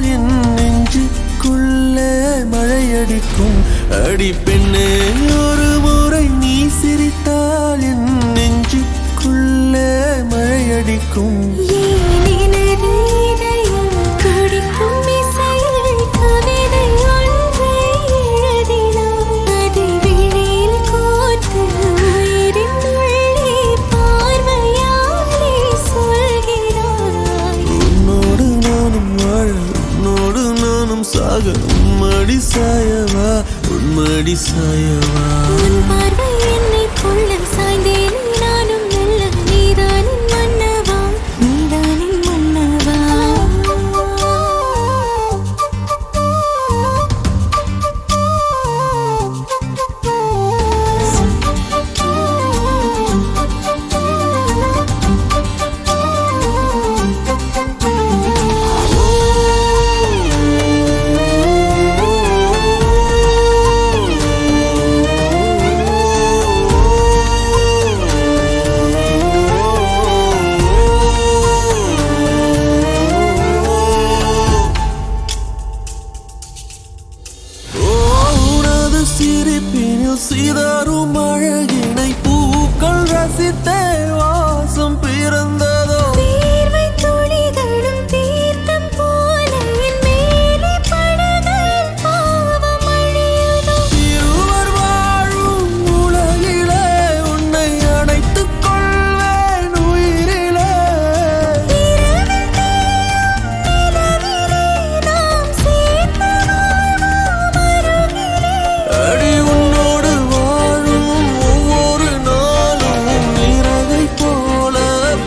சிரித்தால் என் நெஞ்சுக்குள்ளே மழையடிக்கும். அடி பெண்ணே, ஒரு முறை நீ சிரித்தால் என் நெஞ்சுக்குள்ளே மழையடிக்கும். சாக உம்மடி சாயவா, உன்மடி சாயவா. உன் பார்வை என்னை கொள்ள சாய்ந்தேன் நானும் மெல்ல. நீதானின் மன்னவா, நீதானின் மன்னவா. சிரிப்பினில் சிதறும் அழகினை பூக்கள் ரசித்தே வாசம் பிறந்ததோ. தீர்வை துளிகளும் தீர்த்தம் போல என் மேலே படுகையில் பாவம் அழியுதோ. இருவர் வாழும் உலகிலே உன்னை அணைத்துக் கொள்வேன் உயிரிலே. இரவில் தேயும் நிலவிலே நாம் சேர்ந்து வாழ்வோம் அருகிலே. அடி உன்னோடு வாழும் ஒவ்வொரு நாளும் இறகை போல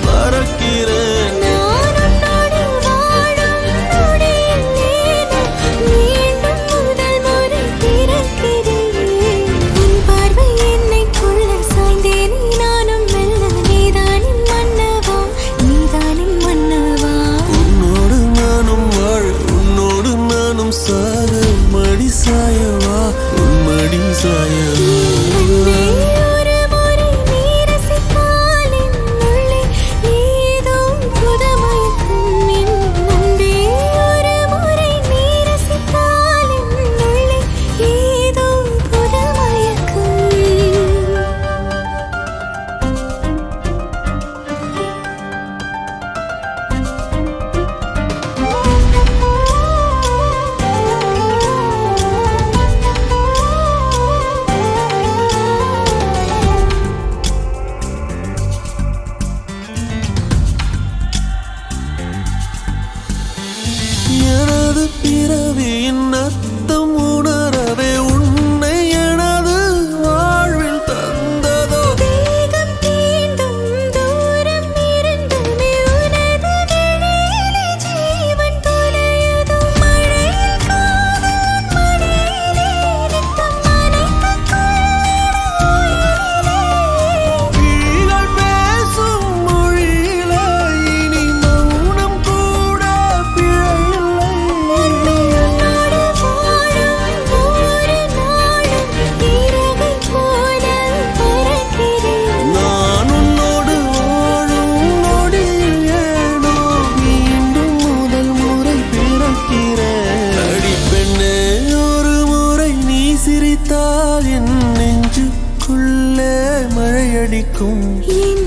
பறக்கிறேன். நான் உன்னோடு வாழும் நொடியில் மீண்டும் முதல் முறை பிறக்கிறேன். உன் பார்வை என்னை கொள்ள சாய்ந்தேன் நானும் மெல்ல. நீதானின் மன்னவா, நீதானின் மன்னவா. உன்னோடு நானும் வாழ, உன்னோடு நானும் சாக. மடி சாயவா, உன்மடி சாயவா. அன்பே, ஒரு முறை நீ ரசித்தால் என் உள்ளே ஏதோ புதுமயக்கம். என் அன்பே, ஒரு முறை நீ ரசித்தால் என் உள்ளே ஏதோ புதுமயக்கம். எனது பிறவியின் அர்த்தம் உணரவே உன்னை எனது வாழ்வில் தந்ததோ. தேகம் தீண்டும் தூரம் இருந்துமே உனது விழியிலே ஜீவன் தொலையுதோ. மழையில் காதல் மடியிலே நித்தம் நனைத்துக் கொள்ளிட உயிரிலே. விழிகள் பேசும் மொழியிலே இனி மௌனம் கூட பிழையில்லை. உன்னோடு வாழும் ஒவ்வொரு நாளும் இறகை போல பறக்கிறேன். நான் உன்னோடு வாழும் நொடியில் ஏனோ மீண்டும் முதல் முறை பிறக்கிறேன். அடி பெண்ணே, ஒரு முறை நீ சிரித்தால் என் நெஞ்சுக்குள்ளே மழையடிக்கும். என்